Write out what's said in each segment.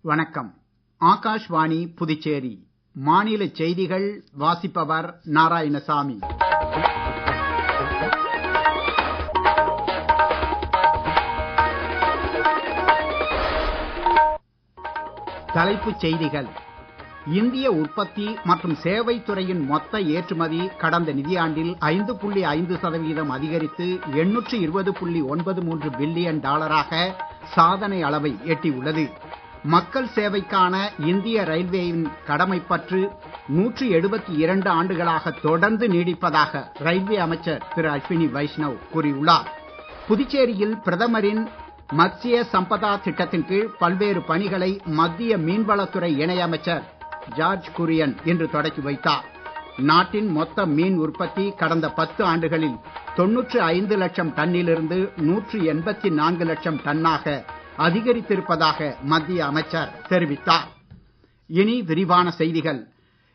வணக்கம். ஆகாஷ்வாணி புதுச்சேரி. மாநில செய்திகள் வாசிப்பவர் நாராயணசாமி. தலைப்புச் செய்திகள். இந்திய உற்பத்தி மற்றும் சேவை துறையின் மொத்த ஏற்றுமதி கடந்த நிதியாண்டில் 5.5% அதிகரித்து 820.93 பில்லியன் டாலராக சாதனை அளவை எட்டியுள்ளது. மக்கள் சேவைக்கான இந்திய ரயில்வேயின் கடமைப்பற்று 172 ஆண்டுகளாக தொடர்ந்து நீடிப்பதாக ரயில்வே அமைச்சர் திரு அஸ்வினி வைஷ்ணவ் கூறியுள்ளார். புதுச்சேரியில் பிரதமரின் மத்ஸ்ய சம்பதா திட்டத்தின் கீழ் பல்வேறு பணிகளை மத்திய மீன்வளத்துறை இணையமைச்சர் ஜார்ஜ் குரியன் இன்று தொடக்கி வைத்தார். நாட்டின் மொத்த மீன் உற்பத்தி கடந்த 10 ஆண்டுகளில் 95 லட்சம் டன்னிலிருந்து 184 லட்சம் டன்னாக அதிகரித்திருப்பதாக மத்திய அமைச்சர் தெரிவித்தார். இனி விரிவான செய்திகள்.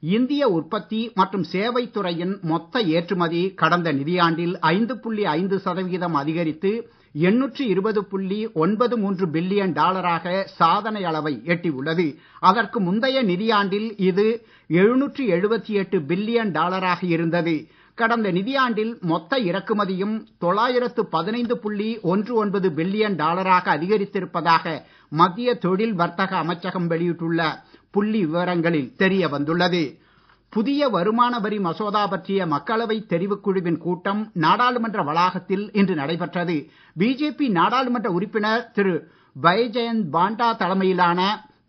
இந்திய உற்பத்தி மற்றும் சேவை துறையின் மொத்த ஏற்றுமதி கடந்த நிதியாண்டில் 5.5% அதிகரித்து 820.93 பில்லியன் டாலராக சாதனை அளவை எட்டியுள்ளது. அதற்கு முந்தைய நிதியாண்டில் இது 778 பில்லியன் டாலராக இருந்தது. கடந்த நிதியாண்டில் மொத்த இறக்குமதியும் 915.19 பில்லியன் டாலராக அதிகரித்திருப்பதாக மத்திய தொழில் வர்த்தக அமைச்சகம் வெளியிட்டுள்ள புள்ளி விவரங்களில் தெரிய வந்துள்ளது. புதிய வருமான வரி மசோதா பற்றிய மக்களவை தெரிவுக்குழுவின் கூட்டம் நாடாளுமன்ற வளாகத்தில் இன்று நடைபெற்றது. பிஜேபி நாடாளுமன்ற உறுப்பினர் திரு பைஜெயந்த் பாண்டா தலைமையிலான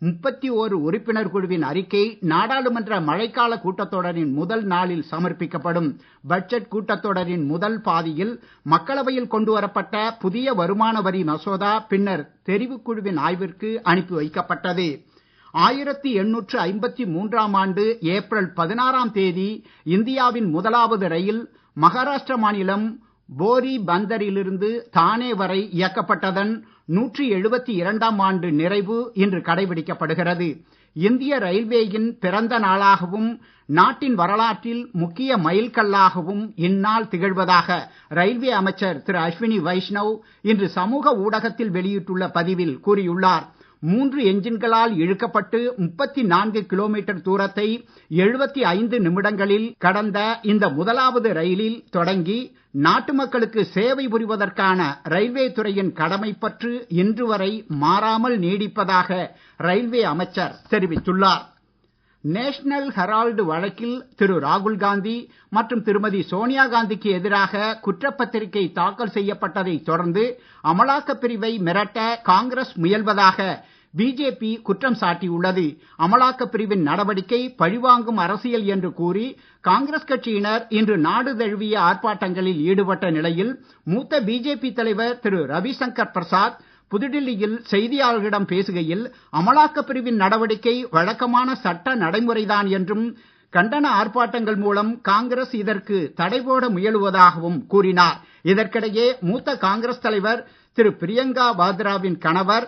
31 உறுப்பினர் குழுவின் அறிக்கை நாடாளுமன்ற மழைக்கால கூட்டத்தொடரின் முதல் நாளில் சமர்ப்பிக்கப்படும். பட்ஜெட் கூட்டத்தொடரின் முதல் பாதியில் மக்களவையில் கொண்டு வரப்பட்ட புதிய வருமான வரி மசோதா பின்னர் தெரிவுக்குழுவின் ஆய்விற்கு அனுப்பி வைக்கப்பட்டது. 1853ஆம் ஆண்டு ஏப்ரல் 16ஆம் தேதி இந்தியாவின் முதலாவது ரயில் மகாராஷ்டிர மாநிலம் போரி பந்தரிலிருந்து தானே வரை இயக்கப்பட்டதன் 172ஆம் ஆண்டு நிறைவு இன்று கடைபிடிக்கப்படுகிறது. இந்திய ரயில்வேயின் பிறந்த நாளாகவும் நாட்டின் வரலாற்றில் முக்கிய மைல்கல்லாகவும் இந்நாள் திகழ்வதாக ரயில்வே அமைச்சர் திரு அஸ்வினி வைஷ்ணவ் இன்று சமூக ஊடகத்தில் வெளியிட்டுள்ள பதிவில் கூறியுள்ளார். 3 என்ஜின்களால் இழுக்கப்பட்டு 34 கிலோமீட்டர் தூரத்தை 75 நிமிடங்களில் கடந்த இந்த முதலாவது ரயிலில் தொடங்கி நாட்டு மக்களுக்கு சேவை புரிவதற்கான ரயில்வே துறையின் கடமைப்பற்று இன்று வரை மாறாமல் நீடிப்பதாக ரயில்வே அமைச்சர் தெரிவித்துள்ளார். நேஷனல் ஹெரால்டு வழக்கில் திரு ராகுல் காந்தி மற்றும் திருமதி சோனியா காந்திக்கு எதிராக குற்றப்பத்திரிகை தாக்கல் செய்யப்பட்டதை தொடர்ந்து அமலாக்கப் பிரிவை மிரட்ட காங்கிரஸ் முயல்வதாக பிஜேபி குற்றம் சாட்டியுள்ளது. அமலாக்கப் பிரிவின் நடவடிக்கை பழிவாங்கும் அரசியல் என்று கூறி காங்கிரஸ் கட்சியினர் இன்று நாடு தழுவிய ஆர்ப்பாட்டங்களில் ஈடுபட்ட நிலையில் மூத்த பிஜேபி தலைவர் திரு ரவிசங்கர் பிரசாத் புதுடில்லியில் செய்தியாளர்களிடம் பேசுகையில் அமலாக்கப் பிரிவின் நடவடிக்கை வழக்கமான சட்ட நடைமுறைதான் என்றும் கண்டன ஆர்ப்பாட்டங்கள் மூலம் காங்கிரஸ் இதற்கு தடை போட முயலுவதாகவும் கூறினார். இதற்கிடையே மூத்த காங்கிரஸ் தலைவர் திரு பிரியங்கா வாத்ராவின் கணவர்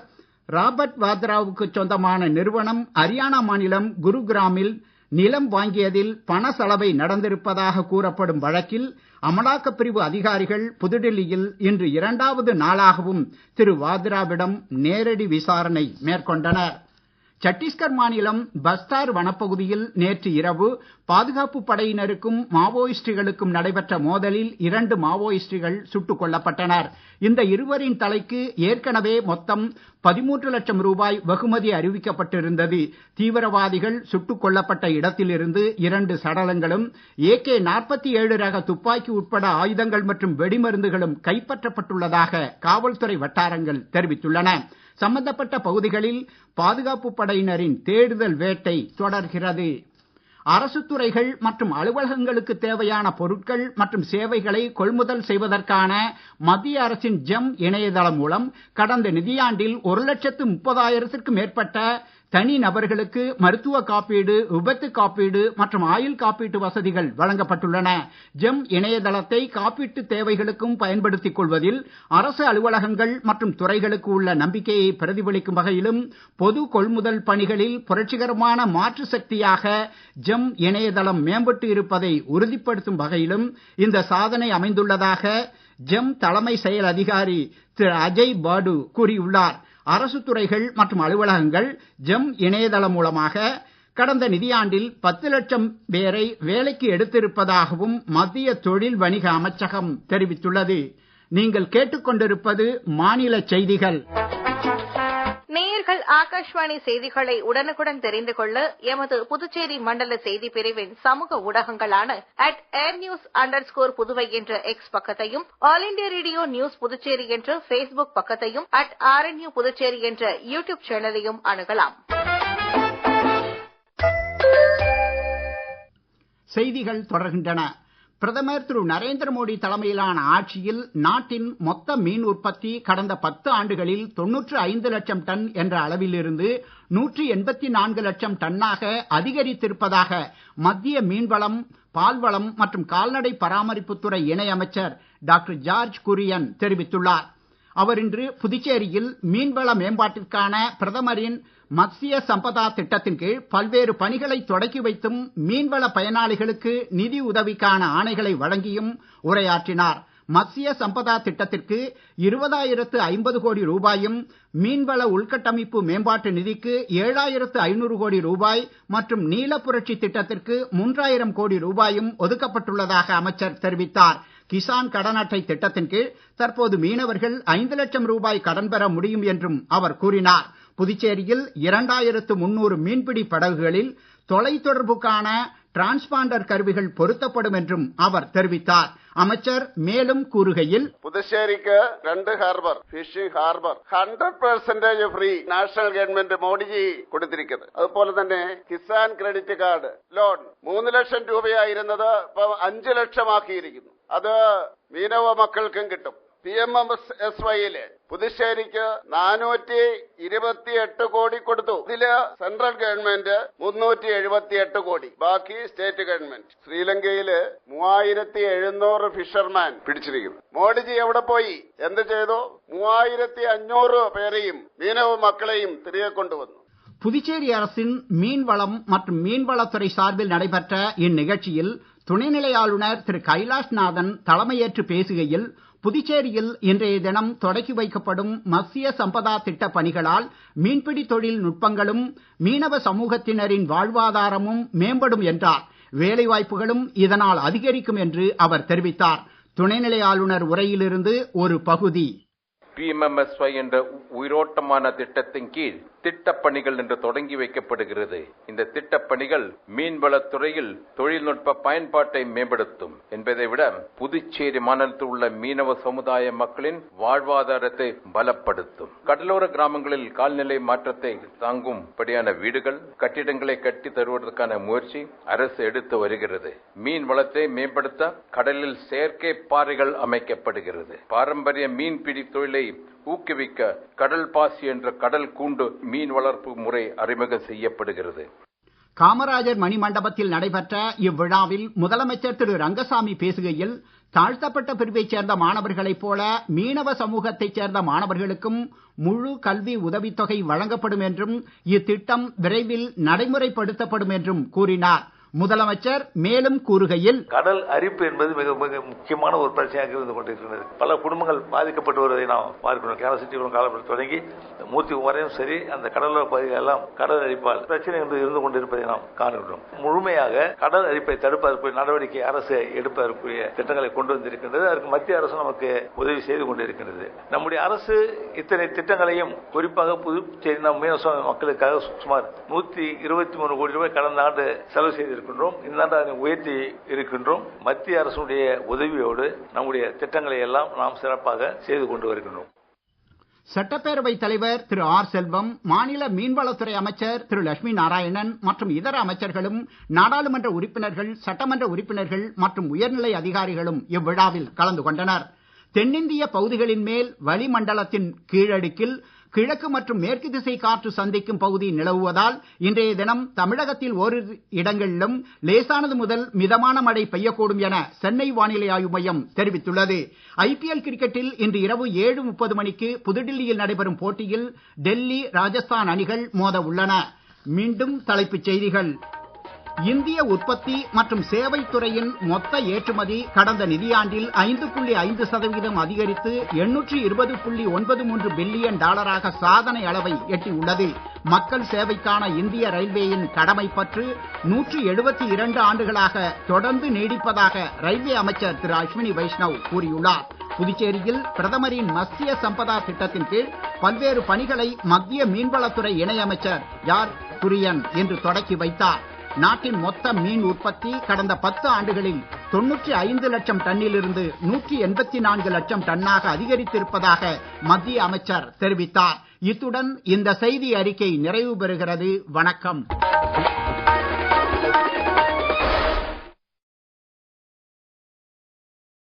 ராபர்ட் வாத்ராவுக்கு சொந்தமான நிறுவனம் ஹரியானா மாநிலம் குருகிராமில் நிலம் வாங்கியதில் பண சலவை நடந்திருப்பதாக கூறப்படும் வழக்கில் அமலாக்கப் பிரிவு அதிகாரிகள் புதுடில்லியில் இன்று 2வது நாளாகவும் திரு வாத்ராவிடம் நேரடி விசாரணை மேற்கொண்டனர். சத்தீஸ்கர் மாநிலம் பஸ்தார் வனப்பகுதியில் நேற்று இரவு பாதுகாப்பு படையினருக்கும் மாவோயிஸ்டுகளுக்கும் நடைபெற்ற மோதலில் 2 மாவோயிஸ்டுகள் சுட்டுக் கொல்லப்பட்டனர். இந்த இருவரின் தலைக்கு ஏற்கனவே மொத்தம் 13 லட்சம் ரூபாய் வெகுமதி அறிவிக்கப்பட்டிருந்தது. தீவிரவாதிகள் சுட்டுக் கொல்லப்பட்ட இடத்திலிருந்து 2 சடலங்களும் AK-47 ரக துப்பாக்கி உட்பட ஆயுதங்கள் மற்றும் வெடிமருந்துகளும் கைப்பற்றப்பட்டுள்ளதாக காவல்துறை வட்டாரங்கள் தெரிவித்துள்ளன. சம்பந்தப்பட்ட பகுதிகளில் பாதுகாப்பு படையினரின் தேடுதல் வேட்டை தொடர்கிறது. அரசு துறைகள் மற்றும் அலுவலகங்களுக்கு தேவையான பொருட்கள் மற்றும் சேவைகளை கொள்முதல் செய்வதற்கான மத்திய அரசின் ஜெம் இணையதளம் மூலம் கடந்த நிதியாண்டில் 1,30,000க்கும் மேற்பட்ட தனி நபர்களுக்கு மருத்துவ காப்பீடு, விபத்து காப்பீடு மற்றும் ஆயுள் காப்பீட்டு வசதிகள் வழங்கப்பட்டுள்ளன. ஜெம் இணையதளத்தை காப்பீட்டு தேவைகளுக்கும் பயன்படுத்திக் கொள்வதில் அரசு அலுவலகங்கள் மற்றும் துறைகளுக்கு உள்ள நம்பிக்கையை பிரதிபலிக்கும் வகையிலும் பொது கொள்முதல் பணிகளில் புரட்சிகரமான மாற்று சக்தியாக ஜெம் இணையதளம் மேம்பட்டு இருப்பதை உறுதிப்படுத்தும் வகையிலும் இந்த சாதனை அமைந்துள்ளதாக ஜெம் தலைமை செயல் அதிகாரி திரு அஜய் பாடு கூறியுள்ளார். அரசு துறைகள் மற்றும் அலுவலகங்கள் ஜெம் இணையதளம் மூலமாக கடந்த நிதியாண்டில் 10 லட்சம் பேரை வேலைக்கு எடுத்திருப்பதாகவும் மத்திய தொழில் வணிக அமைச்சகம் தெரிவித்துள்ளது. நீங்கள் கேட்டுக்கொண்டிருப்பது மாநில செய்திகள். நேயர்கள் ஆகாஷ்வாணி செய்திகளை உடனுக்குடன் தெரிந்து கொள்ள எமது புதுச்சேரி மண்டல செய்தி பிரிவின் சமூக ஊடகங்களான @airnews_புதுவை என்ற எக்ஸ் பக்கத்தையும், all India radio news Puducherry என்ற பேஸ்புக் பக்கத்தையும், @RNU புதுச்சேரி என்ற யூடியூப் சேனலையும் அணுகலாம். செய்திகள் தொடர்கின்றன. பிரதமர் திரு நரேந்திர மோடி தலைமையிலான ஆட்சியில் நாட்டின் மொத்த மீன் உற்பத்தி கடந்த 10 ஆண்டுகளில் 95 லட்சம் டன் என்ற அளவிலிருந்து 184 லட்சம் டன்னாக அதிகரித்திருப்பதாக மத்திய மீன்வளம், பால்வளம் மற்றும் கால்நடை பராமரிப்புத்துறை இணை அமைச்சர் டாக்டர் ஜார்ஜ் குரியன் தெரிவித்துள்ளார். அவர் இன்று புதுச்சேரியில் மீன்வள மேம்பாட்டிற்கான பிரதமரின் மத்ஸ்ய சம்பதா திட்டத்தின் கீழ் பல்வேறு பணிகளை தொடக்கி வைத்தும் மீன்வள பயனாளிகளுக்கு நிதி உதவிக்கான ஆணைகளை வழங்கியும் உரையாற்றினார். மத்ஸ்ய சம்பதா திட்டத்திற்கு 20,050 கோடி ரூபாயும், மீன்வள உள்கட்டமைப்பு மேம்பாட்டு நிதிக்கு 7,500 கோடி ரூபாய் மற்றும் நீல புரட்சி திட்டத்திற்கு 3,000 கோடி ரூபாயும் ஒதுக்கப்பட்டுள்ளதாக அமைச்சர் தெரிவித்தார். கிசான் கடன் அட்டை திட்டத்தின் கீழ் தற்போது மீனவர்கள் 5 லட்சம் ரூபாய் கடன் பெற முடியும் என்றும் அவர் கூறினார். புதுச்சேரியில் 2,300 மீன்பிடி படகுகளில் தொலைத்தொடர்புக்கான டிரான்ஸ்பாண்டர் கருவிகள் பொருத்தப்படும் என்றும் அவர் தெரிவித்தார். அமைச்சர் மேலும் கூறுகையில், புதுச்சேரிக்கு 2 harbour, fishing harbour 100% free national government Modiji കൊടുത്തിരിക്കുന്നത്. അതുപോലെ തന്നെ Kisan credit card loan 3 lakh രൂപയായിരുന്നത് ഇപ്പോൾ 5 ലക്ഷമാക്കിയിരിക്കുന്നു. അത് മീനവ മക്കൾക്കും കിട്ടും. PMSSYയില് പുതുച്ചേരിക്ക് 428 കോടി കൊടുത്തു. ഇതില് സെൻട്രൽ ഗവൺമെന്റ് 378 കോടി, ബാക്കി സ്റ്റേറ്റ് ഗവൺമെന്റ്. ശ്രീലങ്കയില് 3700 ഫിഷർമാൻ പിടിച്ചിരിക്കുന്നു. മോഡിജി എവിടെ പോയി? എന്ത് ചെയ്തു? 3500 പേരെയും മീനവ மக்களையும் തിരികെ கொண்டுவന്നു. புதுச்சேரி அரசின் மீன்வளம் மற்றும் மீன்வளத்துறை சார்பில் நடைபெற்ற இந்நிகழ்ச்சியில் துணைநிலை ஆளுநர் திரு கைலாஷ்நாதன் தலைமையேற்று பேசுகையில், புதுச்சேரியில் இன்றைய தினம் தொடக்கி வைக்கப்படும் மத்ஸ்ய சம்பதா திட்ட பணிகளால் மீன்பிடி தொழில் நுட்பங்களும் மீனவ சமூகத்தினரின் வாழ்வாதாரமும் மேம்படும் என்றார். வேலைவாய்ப்புகளும் இதனால் அதிகரிக்கும் என்று அவர் தெரிவித்தார். துணைநிலை ஆளுநர் உரையிலிருந்து ஒரு பகுதி. PMSY என்ற உயிரோட்டமான திட்டத்தின் கீழ் திட்டப்பணிகள் என்று தொடங்கி வைக்கப்படுகிறது. இந்த திட்டப்பணிகள் மீன்வளத்துறையில் தொழில்நுட்ப பயன்பாட்டை மேம்படுத்தும் என்பதை விட புதுச்சேரி மாநிலத்தில் உள்ள மீனவ சமுதாய மக்களின் வாழ்வாதாரத்தை பலப்படுத்தும். கடலோர கிராமங்களில் கால்நிலை மாற்றத்தை தாங்கும்படியான வீடுகள், கட்டிடங்களை கட்டி தருவதற்கான முயற்சி அரசு எடுத்து வருகிறது. மீன் வளத்தை மேம்படுத்த கடலில் செயற்கை பாறைகள் அமைக்கப்படுகிறது. பாரம்பரிய மீன்பிடி தொழிலை ஊக்குவிக்க கடல் பாசி என்ற கடல் கூண்டு மீன் வளர்ப்பு முறை அறிமுகம் செய்யப்படுகிறது. காமராஜர் மணிமண்டபத்தில் நடைபெற்ற இவ்விழாவில் முதலமைச்சர் திரு ரங்கசாமி பேசுகையில், தாழ்த்தப்பட்ட பிரிவைச் சேர்ந்த மாணவர்களைப் போல மீனவ சமூகத்தைச் சேர்ந்த மாணவர்களுக்கும் முழு கல்வி உதவித்தொகை வழங்கப்படும் என்றும் இத்திட்டம் விரைவில் நடைமுறைப்படுத்தப்படும் என்றும் கூறினார். முதலமைச்சர் மேலும் கூறுகையில், கடல் அரிப்பு என்பது மிக மிக முக்கியமான ஒரு பிரச்சனையாக இருந்து கொண்டிருக்கிறது. பல குடும்பங்கள் பாதிக்கப்பட்டு வருவதை நாம் பார்க்கிறோம். கேரள காலப்பட்டு தொடங்கி மூர்த்தி வரையும் சரி, அந்த கடலோர பகுதிகள் எல்லாம் கடல் அரிப்பால் பிரச்சனை இருந்து கொண்டிருப்பதை நாம் காணுகிறோம். முழுமையாக கடல் அரிப்பை தடுப்பதற்கு நடவடிக்கை அரசு எடுப்பதற்குரிய திட்டங்களை கொண்டு வந்திருக்கின்றது. அதற்கு மத்திய அரசு நமக்கு உதவி செய்து கொண்டிருக்கின்றது. நம்முடைய அரசு இத்தனை திட்டங்களையும் குறிப்பாக புதுச்சேரி மீனவ மக்களுக்காக சுமார் 123 கோடி ரூபாய் கடந்த ஆண்டு செலவு செய்திருக்கிறோம். இந்த ஆண்டு அதை உயர்த்தி இருக்கின்றோம். மத்திய அரசுடைய உதவியோடு நம்முடைய திட்டங்களை எல்லாம் நாம் சிறப்பாக செய்து கொண்டு வருகின்றோம். சட்டப்பேரவைத் தலைவர் திரு ஆர் செல்வம், மாநில மீன்வளத்துறை அமைச்சர் திரு லட்சுமி நாராயணன் மற்றும் இதர அமைச்சர்களும், நாடாளுமன்ற உறுப்பினர்கள், சட்டமன்ற உறுப்பினர்கள் மற்றும் உயர்நிலை அதிகாரிகளும் இவ்விழாவில் கலந்து கொண்டனர். தென்னிந்திய பகுதிகளின் மேல் வளிமண்டலத்தின் கீழடுக்கில் கிழக்கு மற்றும் மேற்கு திசை காற்று சந்திக்கும் பகுதி நிலவுவதால் இன்றைய தினம் தமிழகத்தில் ஓரிரு இடங்களிலும் லேசானது முதல் மிதமான மழை பெய்யக்கூடும் என சென்னை வானிலை ஆய்வு மையம் தெரிவித்துள்ளது. IPL கிரிக்கெட்டில் இன்று இரவு 7:30 மணிக்கு புதுடில்லியில் நடைபெறும் போட்டியில் டெல்லி, ராஜஸ்தான் அணிகள் மோத உள்ளன. மீண்டும் தலைப்புச் செய்திகள். இந்திய உற்பத்தி மற்றும் சேவைத் துறையின் மொத்த ஏற்றுமதி கடந்த நிதியாண்டில் 5.5% அதிகரித்து 820.93 பில்லியன் டாலராக சாதனை அளவை எட்டியுள்ளது. மக்கள் சேவைக்கான இந்திய ரயில்வேயின் கடமைப்பற்று 172 ஆண்டுகளாக தொடர்ந்து நீடிப்பதாக ரயில்வே அமைச்சர் திரு அஸ்வினி வைஷ்ணவ் கூறியுள்ளார். புதுச்சேரியில் பிரதமரின் மத்ஸ்ய சம்பதா திட்டத்தின் கீழ் பல்வேறு பணிகளை மத்திய மீன்வளத்துறை இணையமைச்சர் ஆர் குரியன் இன்று தொடக்கி வைத்தார். நாட்டின் மொத்த மீன் உற்பத்தி கடந்த 10 ஆண்டுகளில் 95 லட்சம் டன்னிலிருந்து 184 லட்சம் டன்னாக அதிகரித்திருப்பதாக மத்திய அமைச்சர் தெரிவித்தார். இத்துடன் இந்த செய்தி அறிக்கை நிறைவு பெறுகிறது. வணக்கம்.